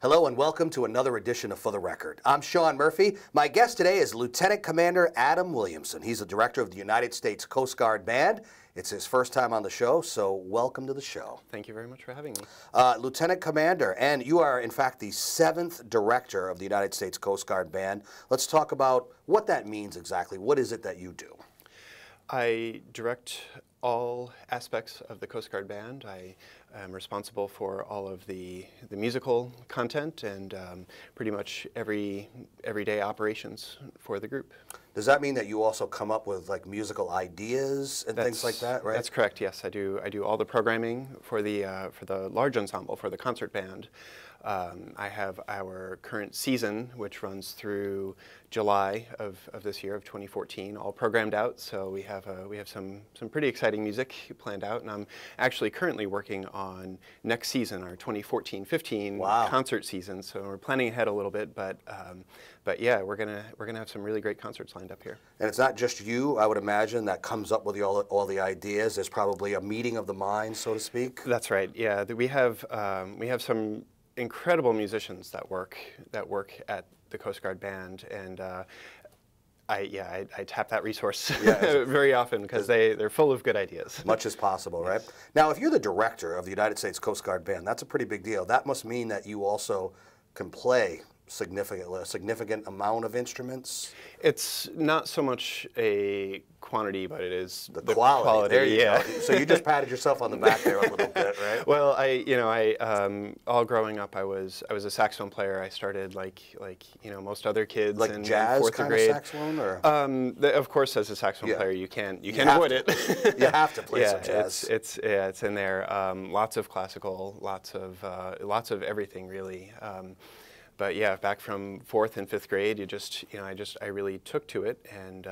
Hello and welcome to another edition of For the Record. I'm Sean Murphy. My guest today is Lieutenant Commander Adam Williamson. He's the director of the United States Coast Guard Band. It's his first time on the show, so welcome to the show. Thank you very much for having me. Lieutenant Commander, and you are in fact the 7th director of the United States Coast Guard Band. Let's talk about what that means exactly. What is it that you do? I direct all aspects of the Coast Guard Band. I am responsible for all of the musical content and pretty much everyday operations for the group. Does that mean that you also come up with like musical ideas and things like that, right? That's correct. Yes, I do. I do all the programming for the large ensemble, for the concert band. I have our current season, which runs through July of this year, of 2014, all programmed out. So we have some pretty exciting music planned out, and I'm actually currently working on next season, our 2014-15 concert season. So we're planning ahead a little bit, but yeah, we're gonna have some really great concerts lined up here. And it's not just you, I would imagine, that comes up with all the ideas. There's probably a meeting of the minds, so to speak. That's right. Yeah, we have some incredible musicians that work at the Coast Guard Band, and I tap that resource very often because they're full of good ideas. Much as possible, right? Now, if you're the director of the United States Coast Guard Band, that's a pretty big deal. That must mean that you also can play a significant amount of instruments. It's not so much a quantity, but it is the quality. There you go. So you just patted yourself on the back there a little bit, right? Well, all growing up, I was a saxophone player. I started like most other kids like in jazz fourth kind grade. Of saxophone, or of course, as a saxophone player, you can't avoid it. You have to play some jazz. It's in there. Lots of classical, lots of everything really. But yeah, back from 4th and 5th grade, I really took to it, and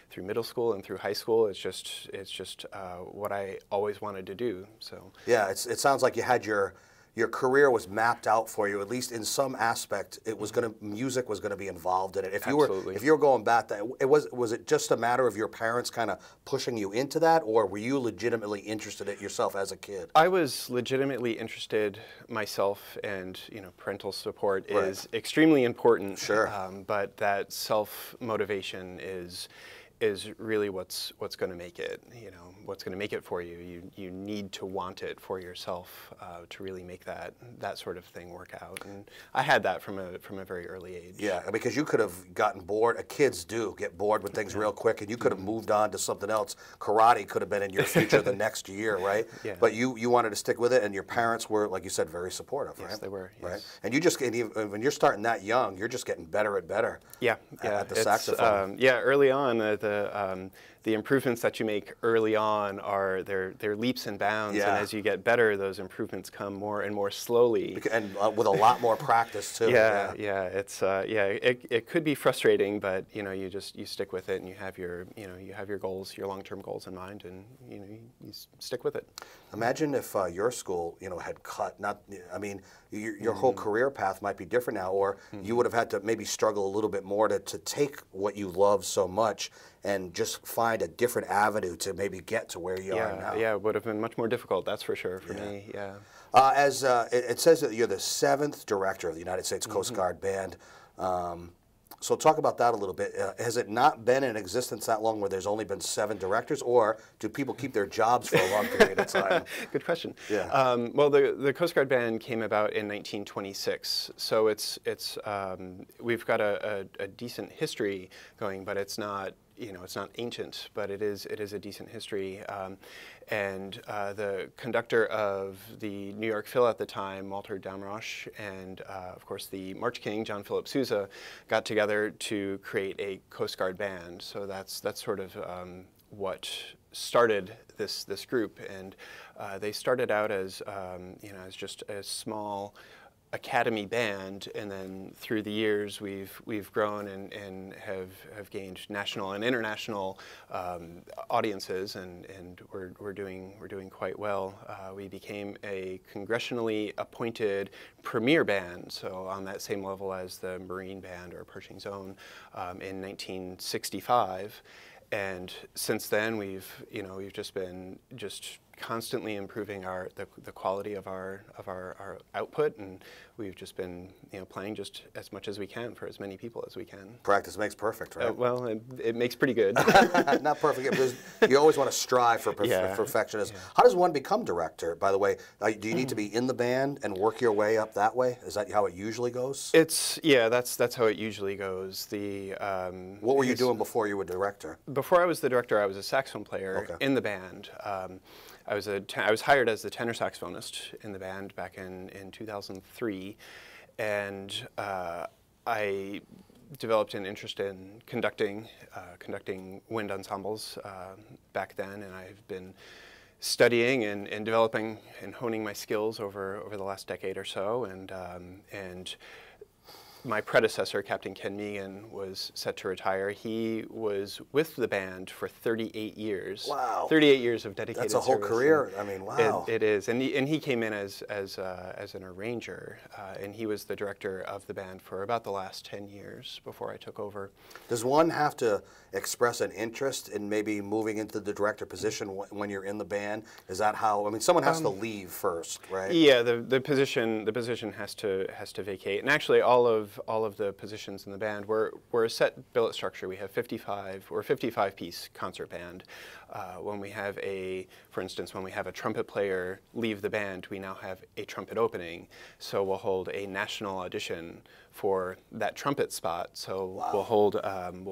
through middle school and through high school, it's just what I always wanted to do. So yeah, it sounds like you had your career was mapped out for you, at least in some aspect. It was music was gonna be involved in it. If you were going back, was it just a matter of your parents kind of pushing you into that, or were you legitimately interested in it yourself as a kid? I was legitimately interested myself, and parental support is extremely important. Sure. But that self-motivation is really what's going to make it. What's going to make it for you. You need to want it for yourself to really make that sort of thing work out. And I had that from a very early age. Yeah, because you could have gotten bored. Kids do get bored with things real quick, and you could have moved on to something else. Karate could have been in your future the next year, right? Yeah. But you wanted to stick with it, and your parents were, like you said, very supportive, right? Yes, they were. Yes. Right. And you just when you're starting that young, you're just getting better and better. Yeah. At the saxophone. Early on, the improvements that you make early on they're leaps and bounds, and as you get better, those improvements come more and more slowly, and with a lot more practice too. It could be frustrating, but you stick with it, and you have your goals, your long-term goals in mind, and you stick with it. Imagine if your school had cut. Your whole career path might be different now, or you would have had to maybe struggle a little bit more to take what you love so much and just find a different avenue to maybe get to where you are now. Yeah, it would have been much more difficult, that's for sure, for me, yeah. It says that you're the 7th director of the United States Coast Guard Band. So talk about that a little bit. Has it not been in existence that long where there's only been 7 directors, or do people keep their jobs for a long period of time? Good question. Yeah. Well, the Coast Guard Band came about in 1926, so we've got a decent history going, but it's not it's not ancient, but it is a decent history. And the conductor of the New York Phil at the time, Walter Damrosch, and of course the March King, John Philip Sousa, got together to create a Coast Guard band. So that's sort of what started this group. And they started out as as just a small academy band, and then through the years we've grown and have gained national and international audiences, and we're doing quite well. We became a congressionally appointed premier band, so on that same level as the Marine Band or Pershing Zone, in 1965. And since then, we've just been constantly improving the quality of our output, and we've just been playing just as much as we can for as many people as we can. Practice makes perfect, right? Well, it makes pretty good. Not perfect, because you always want to strive for perfectionism. How does one become director, by the way? Do you need to be in the band and work your way up that way? Is that how it usually goes? That's how it usually goes. What were you doing before you were director? Before I was the director, I was a saxophone player in the band. I was hired as the tenor saxophonist in the band back in 2003, and I developed an interest in conducting wind ensembles back then, and I've been studying and developing and honing my skills over the last decade or so, and my predecessor, Captain Ken Meegan, was set to retire. He was with the band for 38 years. Wow. 38 years of dedicated service. That's a whole career. I mean, wow. It is. And he came in as an arranger, and he was the director of the band for about the last 10 years before I took over. Does one have to express an interest in maybe moving into the director position when you're in the band? Is that how? I mean, someone has to leave first, right? Yeah, the position has to vacate. And actually, all of the positions in the band, we're a set billet structure. We have 55. We're a 55-piece concert band. When we have for instance, when we have a trumpet player leave the band, we now have a trumpet opening. So we'll hold a national audition for that trumpet spot. So we'll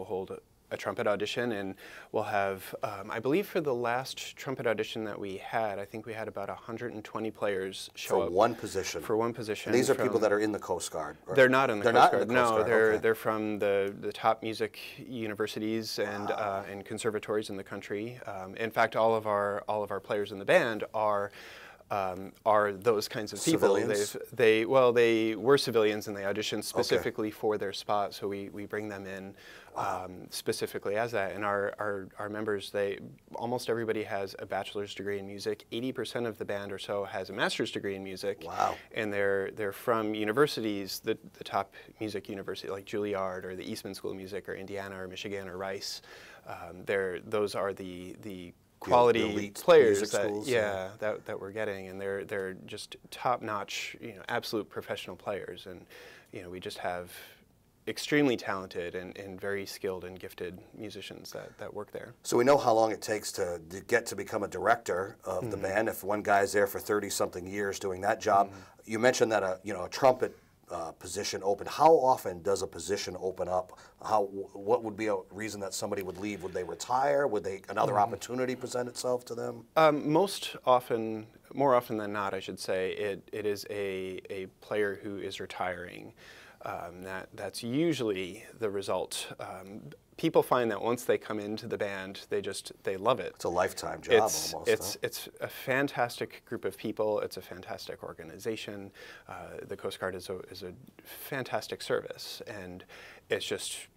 hold a trumpet audition, and we'll have, I believe for the last trumpet audition that we had, I think we had about 120 players show up. For one position? For one position. And these are people that are in the Coast Guard? Right? They're not in the Coast Guard. No, they're from the top music universities and conservatories in the country. In fact, all of our players in the band are those kinds of people. Civilians? They were civilians, and they auditioned specifically for their spot, so we bring them in specifically as that. And our members, almost everybody has a bachelor's degree in music. 80% of the band or so has a master's degree in music. Wow. And they're from universities, the top music university like Juilliard or the Eastman School of Music or Indiana or Michigan or Rice. Those are the quality players that we're getting, and they're just top-notch, absolute professional players, and we just have extremely talented and very skilled and gifted musicians that work there. So we know how long it takes to get to become a director of the band. If one guy's there for 30-something years doing that job, you mentioned that a trumpet position open. How often does a position open up? What would be a reason that somebody would leave? Would they retire? Would another opportunity present itself to them? More often than not, I should say, it is a player who is retiring. That's usually the result. People find that once they come into the band, they love it. It's a lifetime job almost. It's a fantastic group of people. It's a fantastic organization. The Coast Guard is a fantastic service, and it's just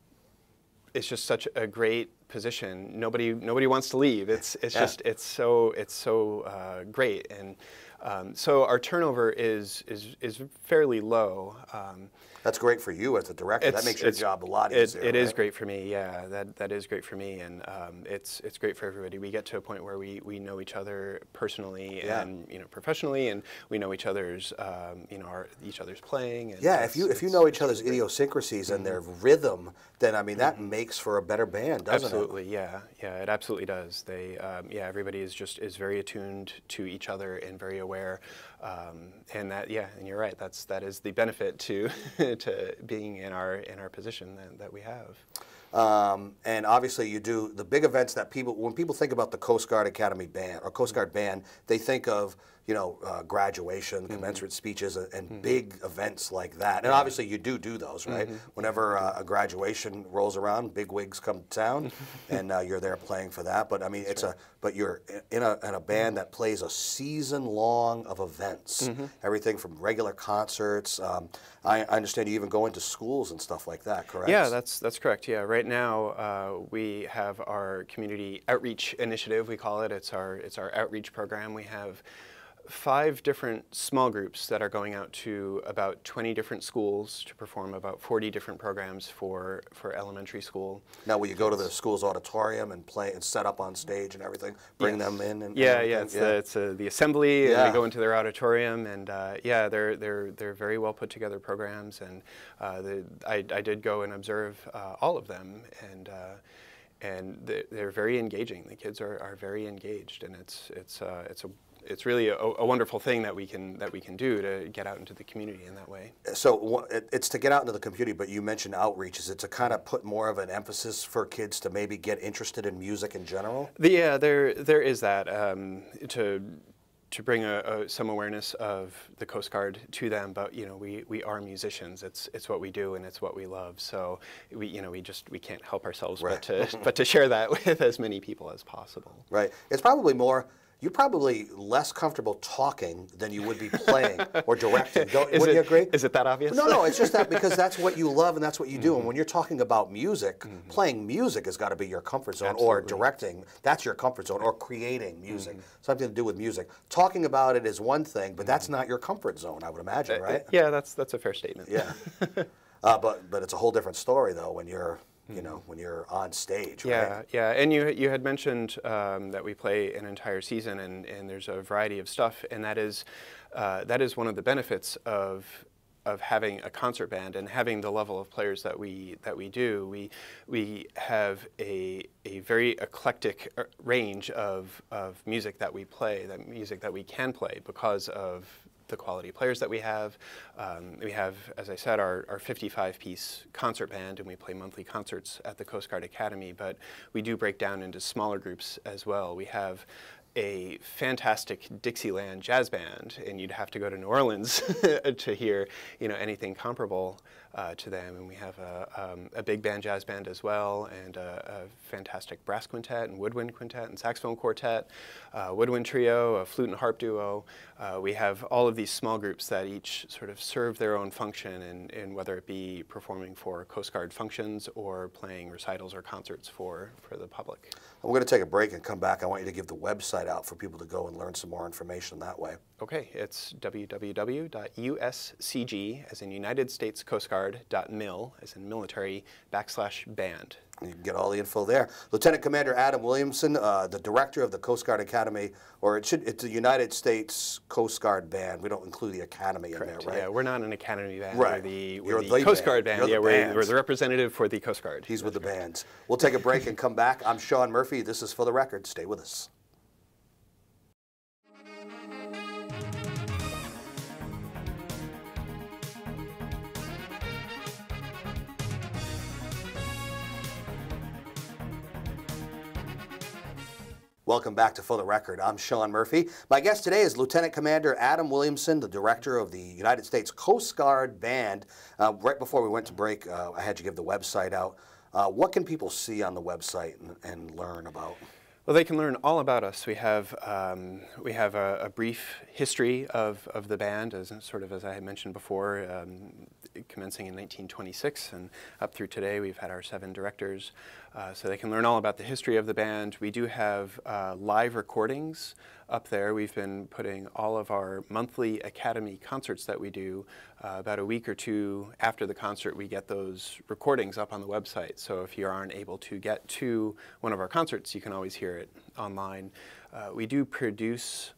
such a great position. Nobody wants to leave. It's so great, and so our turnover is fairly low. That's great for you as a director. That makes your job a lot easier. It is great for me. Yeah, that is great for me, and it's great for everybody. We get to a point where we know each other personally and professionally, and we know each other's each other's playing. And if you know each other's idiosyncrasies and their rhythm, then I mean that makes for a better band, doesn't it? Absolutely, yeah, it absolutely does. Everybody is very attuned to each other and very aware, and you're right. That is the benefit to to being in our position that we have. And obviously you do the big events that when people think about the Coast Guard Academy Band or Coast Guard Band, they think of graduation, commencement speeches, and big events like that. And obviously you do those, right? Whenever a graduation rolls around, big wigs come to town, and you're there playing for that. But I mean, but you're in a band that plays a season long of events, everything from regular concerts. I understand you even go into schools and stuff like that, correct? Yeah, that's correct. Yeah, right now we have our community outreach initiative. We call it. It's our outreach program. We have 5 different small groups that are going out to about 20 different schools to perform about 40 different programs for elementary school. Now, will you go to the school's auditorium and play and set up on stage and everything, bring them in? And it's the assembly, and we go into their auditorium, and they're very well put together programs, and I did go and observe all of them, and they're very engaging. The kids are very engaged, and it's really a wonderful thing that we can do to get out into the community in that way. So it's to get out into the community, but you mentioned outreach. Is it to kind of put more of an emphasis for kids to maybe get interested in music in general? Yeah, there is that to bring some awareness of the Coast Guard to them. But we are musicians. It's what we do, and it's what we love. So we can't help ourselves but to share that with as many people as possible. Right. It's probably more. You're probably less comfortable talking than you would be playing or directing. Wouldn't you agree? Is it that obvious? No, it's just that because that's what you love and that's what you do. And when you're talking about music, playing music has got to be your comfort zone, or directing, that's your comfort zone, or creating music, something to do with music. Talking about it is one thing, but that's not your comfort zone, I would imagine, right? Yeah, that's a fair statement. Yeah. But it's a whole different story, though, when you're when you're on stage, right? Yeah, and you had mentioned that we play an entire season, and there's a variety of stuff, and that is one of the benefits of having a concert band and having the level of players that we do. We have a very eclectic range of music that we play, that music that we can play because of the quality players that we have. We have, as I said, our 55-piece concert band, and we play monthly concerts at the Coast Guard Academy, but we do break down into smaller groups as well. We have a fantastic Dixieland jazz band, and you'd have to go to New Orleans to hear anything comparable to them. And we have a big band jazz band as well, and a fantastic brass quintet and woodwind quintet and saxophone quartet, woodwind trio, a flute and harp duo. We have all of these small groups that each sort of serve their own function, in whether it be performing for Coast Guard functions or playing recitals or concerts for the public. We're going to take a break and come back. I want you to give the website out for people to go and learn some more information that way. Okay, it's www.uscg, as in United States Coast Guard, .mil, as in military, /band. You can get all the info there. Lieutenant Commander Adam Williamson, the director of the Coast Guard Academy, or it's the United States Coast Guard Band. We don't include the Academy in there, right? Yeah, we're not an Academy band. Right. We're the Coast Guard band. We're the representative for the Coast Guard. He's with the bands. We'll take a break and come back. I'm Sean Murphy. This is For the Record. Stay with us. Welcome back to For the Record. I'm Sean Murphy. My guest today is Lieutenant Commander Adam Williamson, the director of the United States Coast Guard Band. Right before we went to break, I had you give the website out. What can people see on the website and learn about? Well, they can learn all about us. We have a brief history of the band, as I had mentioned before, commencing in 1926 and up through today. We've had our 7 directors, so they can learn all about the history of the band. We do have live recordings up there. We've been putting all of our monthly Academy concerts that we do about a week or two after the concert. We get those recordings up on the website, so if you aren't able to get to one of our concerts, you can always hear it online. We do produce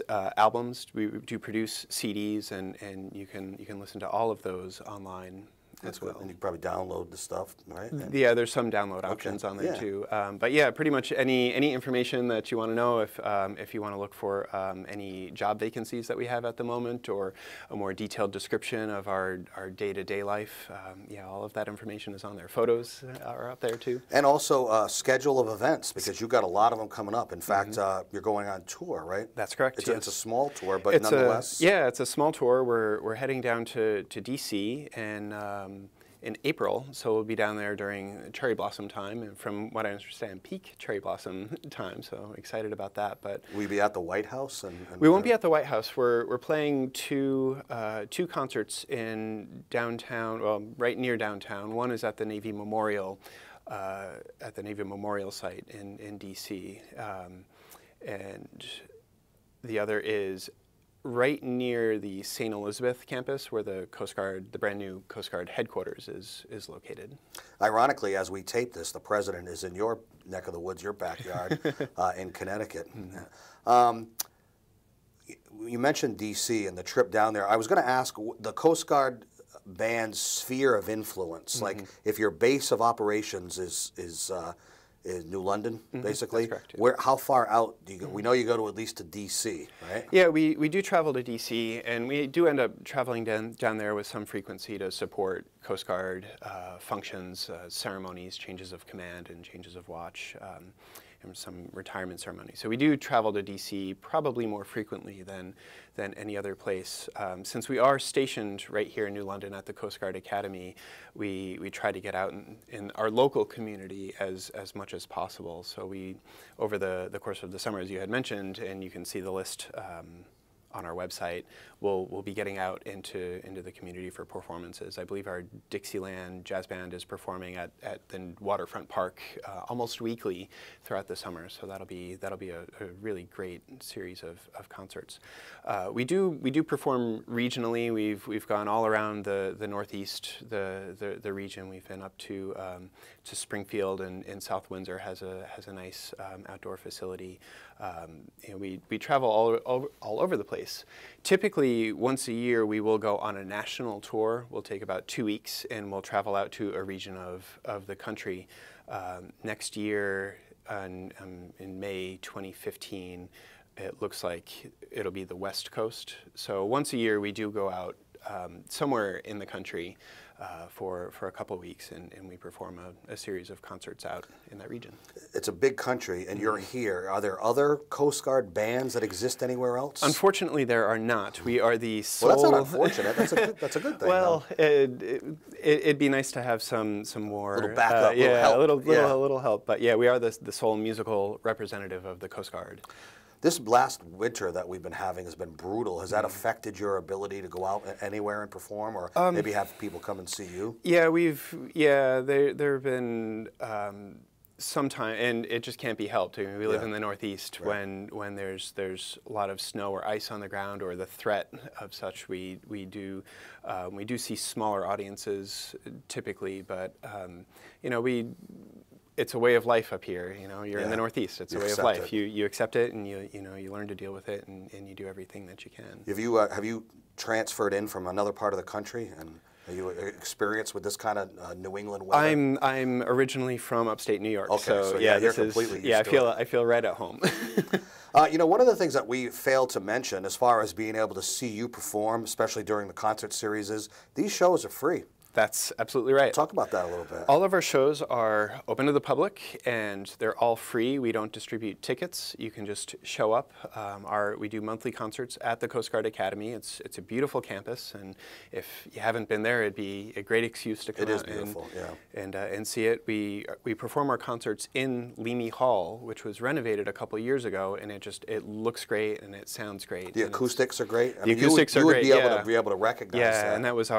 albums. We do produce CDs, and you can listen to all of those online as well. And you can probably download the stuff, right? Yeah, there's some download options on there too. But yeah, pretty much any information that you want to know, if you want to look for any job vacancies that we have at the moment, or a more detailed description of our day-to-day life, yeah, all of that information is on there. Photos are up there too. And also schedule of events, because you've got a lot of them coming up. In fact, you're going on tour, right? That's correct. It's a small tour, but nonetheless. Yeah, it's a small tour. We're heading down to DC and in April, so we'll be down there during cherry blossom time, and from what I understand, peak cherry blossom time. So excited about that. But will you be at the White House? We won't be at the White House. We're playing two concerts in downtown, well, right near downtown. One is at the Navy Memorial, site in DC, and The other is right near the St. Elizabeth campus, where the Coast Guard, the brand new Coast Guard headquarters is located. Ironically, as we tape this, the president is in your neck of the woods, your backyard, in Connecticut. Mm-hmm. You mentioned D.C. and the trip down there. I was going to ask, the Coast Guard band's sphere of influence, mm-hmm. like if your base of operations is New London, mm-hmm. basically. That's correct, yeah. How far out do you go? We know you go to at least to D.C., right? Yeah, we do travel to D.C., and we do end up traveling down there with some frequency to support Coast Guard functions, ceremonies, changes of command, and changes of watch, and some retirement ceremonies. So we do travel to D.C. probably more frequently than any other place. Since we are stationed right here in New London at the Coast Guard Academy, we try to get out in our local community as much as possible. So we, over the course of the summer, as you had mentioned, and you can see the list on our website, we'll be getting out into the community for performances. I believe our Dixieland Jazz Band is performing at the Waterfront Park almost weekly throughout the summer. So that'll be a really great series of concerts. We do perform regionally. We've gone all around the Northeast, the region. We've been up to Springfield, and South Windsor has a nice outdoor facility. We travel all over the place. Typically, once a year, we will go on a national tour. We'll take about 2 weeks, and we'll travel out to a region of the country. Next year, in May 2015, it looks like it'll be the West Coast. So once a year, we do go out somewhere in the country for a couple of weeks, and we perform a series of concerts out in that region. It's a big country, and you're here. Are there other Coast Guard bands that exist anywhere else? Unfortunately, there are not. We are the sole... Well, that's not unfortunate. That's a good thing. Well, it'd be nice to have some more... A little backup, yeah, help. A little help. But yeah, we are the sole musical representative of the Coast Guard. This last winter that we've been having has been brutal. Has that affected your ability to go out anywhere and perform, or maybe have people come and see you? Yeah, there have been some time, and it just can't be helped. I mean, we live in the Northeast. Right. When there's a lot of snow or ice on the ground, or the threat of such, we do see smaller audiences typically, but it's a way of life up here. You're in the Northeast. It's a way of life. You accept it, and you learn to deal with it, and you do everything that you can. Have you transferred in from another part of the country, and are you experienced with this kind of New England weather? I'm originally from upstate New York. Okay, so you're completely used to it. I feel right at home. One of the things that we failed to mention as far as being able to see you perform, especially during the concert series, is these shows are free. That's absolutely right. Talk about that a little bit. All of our shows are open to the public, and they're all free. We don't distribute tickets. You can just show up. We do monthly concerts at the Coast Guard Academy. It's a beautiful campus, and if you haven't been there, it'd be a great excuse to come out and see it. We perform our concerts in Leamy Hall, which was renovated a couple years ago, and it looks great and it sounds great. The acoustics are great. The acoustics are great. You would be able to recognize that. Yeah, and that was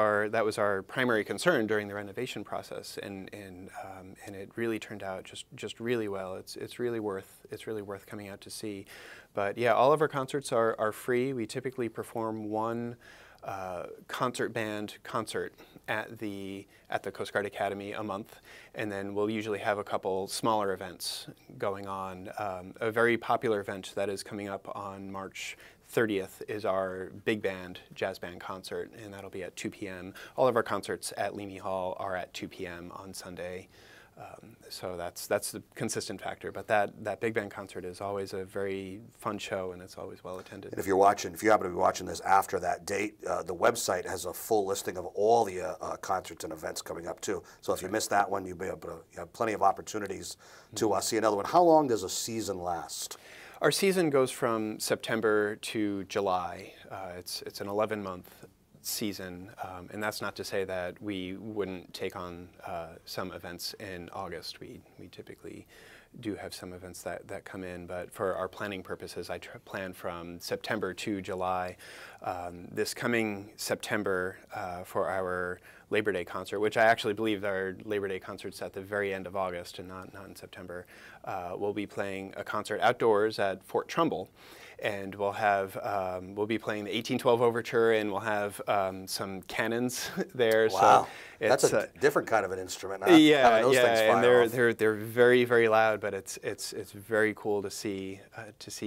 our primary concern during the renovation process, and it really turned out just really well. It's really worth coming out to see. But yeah, all of our concerts are free. We typically perform one concert band concert at the Coast Guard Academy a month, and then we'll usually have a couple smaller events going on. A very popular event that is coming up on March 30th is our big band jazz band concert, and that'll be at 2 p.m. All of our concerts at Leamy Hall are at 2 p.m. on Sunday. So that's the consistent factor. But that big band concert is always a very fun show, and it's always well attended. And if you happen to be watching this after that date, the website has a full listing of all the concerts and events coming up too. So if you missed that one, you have plenty of opportunities to see another one. How long does a season last? Our season goes from September to July. It's an 11-month season, and that's not to say that we wouldn't take on some events in August. We typically do have some events that come in. But for our planning purposes, I plan from September to July. This coming September for our Labor Day concert, which I actually believe our Labor Day concert's at the very end of August and not in September, we'll be playing a concert outdoors at Fort Trumbull. And we'll we'll be playing the 1812 Overture, and we'll have some cannons there. Wow, so that's a different kind of an instrument. Huh? Yeah, those things fire and they're very, very loud, but it's very cool to see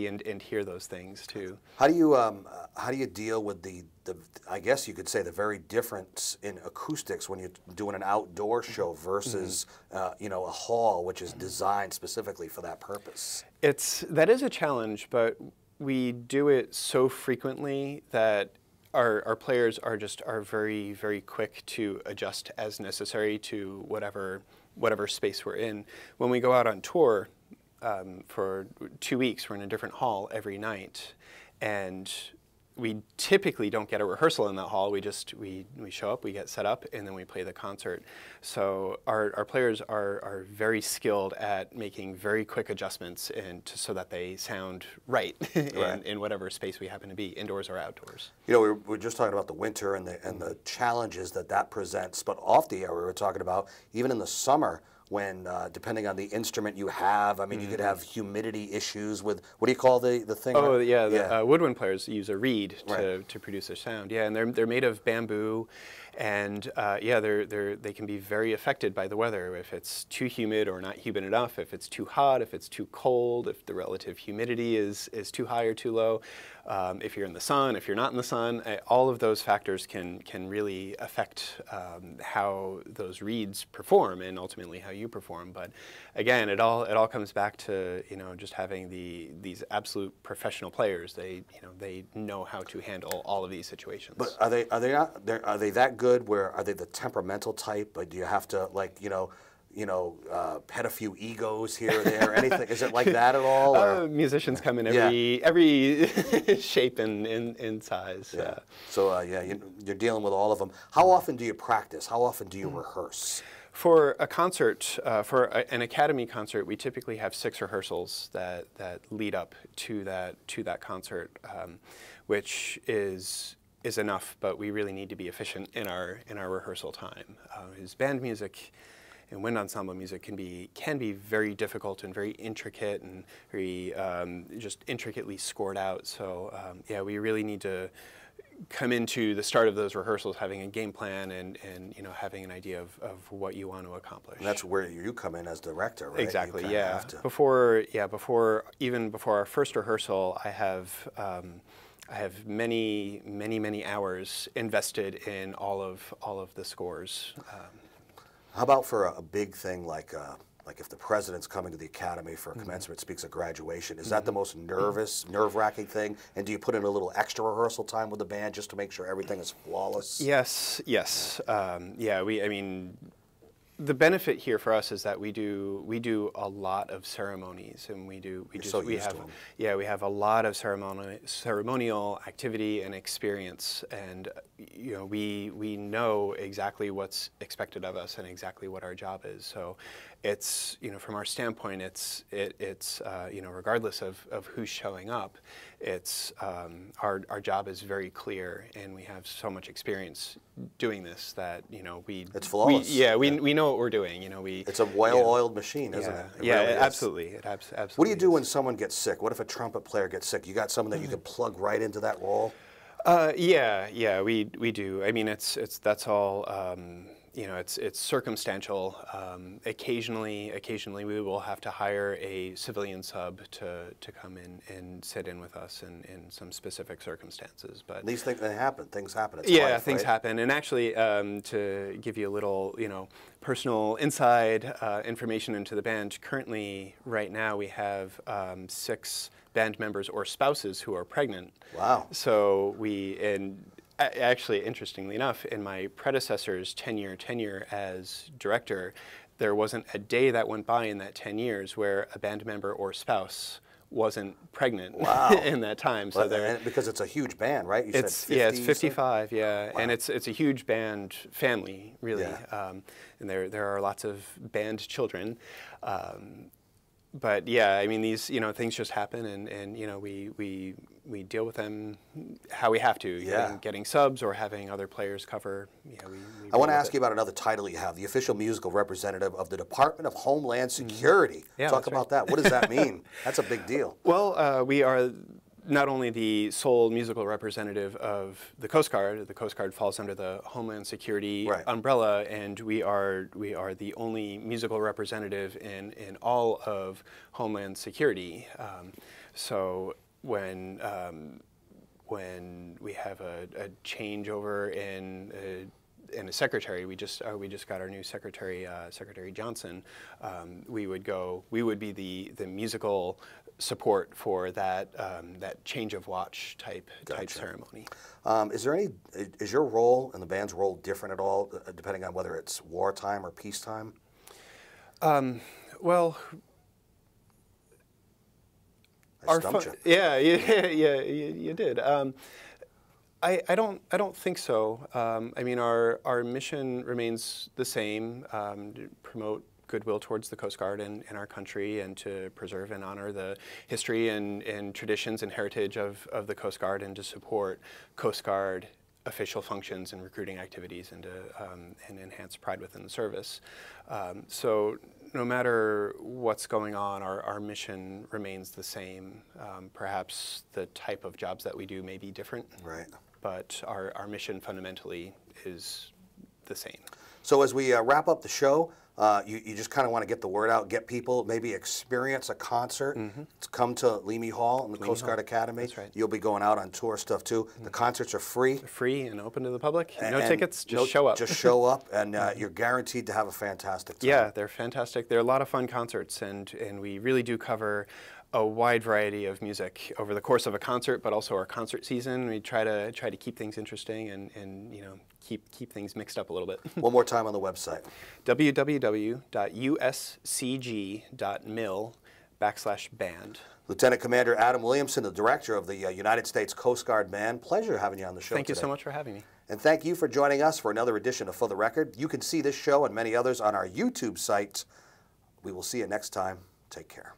and hear those things too. How do you deal with the I guess you could say the very difference in acoustics when you're doing an outdoor show versus you know, a hall which is designed specifically for that purpose? That is a challenge, but we do it so frequently that our players are very, very quick to adjust as necessary to whatever space we're in. When we go out on tour for 2 weeks, we're in a different hall every night, and we typically don't get a rehearsal in that hall. We show up, we get set up, and then we play the concert. So our players are very skilled at making very quick adjustments so that they sound right, in whatever space we happen to be, indoors or outdoors. You know, we were just talking about the winter and the challenges that presents, but off the air we were talking about even in the summer, when depending on the instrument you have, I mean, you could have humidity issues with, what do you call the thing? Oh, yeah, the woodwind players use a reed to produce their sound. Yeah, and they're made of bamboo, and yeah, they can be very affected by the weather. If it's too humid or not humid enough, if it's too hot, if it's too cold, if the relative humidity is too high or too low, if you're in the sun, if you're not in the sun, all of those factors can really affect how those reeds perform and ultimately how you perform. But again, it all comes back to, you know, just having these absolute professional players. They know how to handle all of these situations. But are they that good? Where are they the temperamental type? Or do you have to, like, pet a few egos here or there? Anything? Is it like that at all? Or? Musicians come in every shape and size. Yeah. So yeah, you're dealing with all of them. How often do you practice? How often do you rehearse? For a concert, an academy concert, we typically have 6 rehearsals that lead up to that concert, which is enough. But we really need to be efficient in our rehearsal time. His band music and wind ensemble music can be very difficult and very intricate and very just intricately scored out. So yeah, we really need to come into the start of those rehearsals having a game plan and having an idea of what you want to accomplish. And that's where you come in as director, right? Exactly. Yeah. Before our first rehearsal, I have many hours invested in all of the scores. How about for a big thing like if the president's coming to the academy for a commencement speaks at graduation? Is that the most nerve-wracking thing? And do you put in a little extra rehearsal time with the band just to make sure everything is flawless? Yes. Yeah. I mean, the benefit here for us is that we do a lot of ceremonies, and we have a lot of ceremonial activity and experience, and we know exactly what's expected of us and exactly what our job is. So it's, from our standpoint, it's regardless of who's showing up, it's our job is very clear, and we have so much experience doing this that it's flawless. We know what we're doing. It's a well-oiled machine, isn't it? It really is. Absolutely. It absolutely. What do you do when someone gets sick? What if a trumpet player gets sick? You got someone that you can plug right into that role? Yeah, we do. I mean, that's all. It's circumstantial. Occasionally we will have to hire a civilian sub to come in and sit in with us in some specific circumstances. But these things happen. Things happen. It's yeah, life, things right? happen. And actually, to give you a little, personal inside information into the band, currently, right now, we have 6 band members or spouses who are pregnant. Wow. So actually, interestingly enough, in my predecessor's tenure as director, there wasn't a day that went by in that 10 years where a band member or spouse wasn't pregnant. Wow. In that time. So because it's a huge band, right? You said 50, it's 55, yeah. Wow. And it's a huge band family, really. Yeah. And there are lots of band children. but yeah, I mean, these, you know, things just happen, and you know, we deal with them how we have to. Yeah. Getting subs or having other players cover. You know, I want to ask you about another title you have, the official musical representative of the Department of Homeland Security. Yeah, Talk about that. What does that mean? That's a big deal. Well, we are not only the sole musical representative of the Coast Guard. The Coast Guard falls under the Homeland Security umbrella, and we are the only musical representative in all of Homeland Security. So when we have a changeover in a secretary, we just got our new secretary, Secretary Johnson. We would be the musical support for that that change of watch type ceremony. Is your role and the band's role different at all, depending on whether it's wartime or peacetime? Well, you did. I don't think so. I mean, our mission remains the same: to promote goodwill towards the Coast Guard and our country, and to preserve and honor the history and traditions and heritage of the Coast Guard, and to support Coast Guard official functions and recruiting activities, and to and enhance pride within the service. So no matter what's going on, our mission remains the same. Perhaps the type of jobs that we do may be different, right? But our mission fundamentally is the same. So as we wrap up the show, you just kind of want to get the word out, get people, maybe experience a concert. Come to Leamy Hall in the Coast Guard Academy. That's right. You'll be going out on tour stuff too. The concerts are free. Free and open to the public. No tickets, just show up. Just show up, and you're guaranteed to have a fantastic time. Yeah, they're fantastic. They're a lot of fun concerts, and we really do cover a wide variety of music over the course of a concert, but also our concert season. We try to keep things interesting and you know, keep things mixed up a little bit. One more time on the website. www.uscg.mil/band. Lieutenant Commander Adam Williamson, the director of the United States Coast Guard Band. Pleasure having you on the show Thank today. you so much for having me. And thank you for joining us for another edition of For the Record. You can see this show and many others on our YouTube site. We will see you next time. Take care.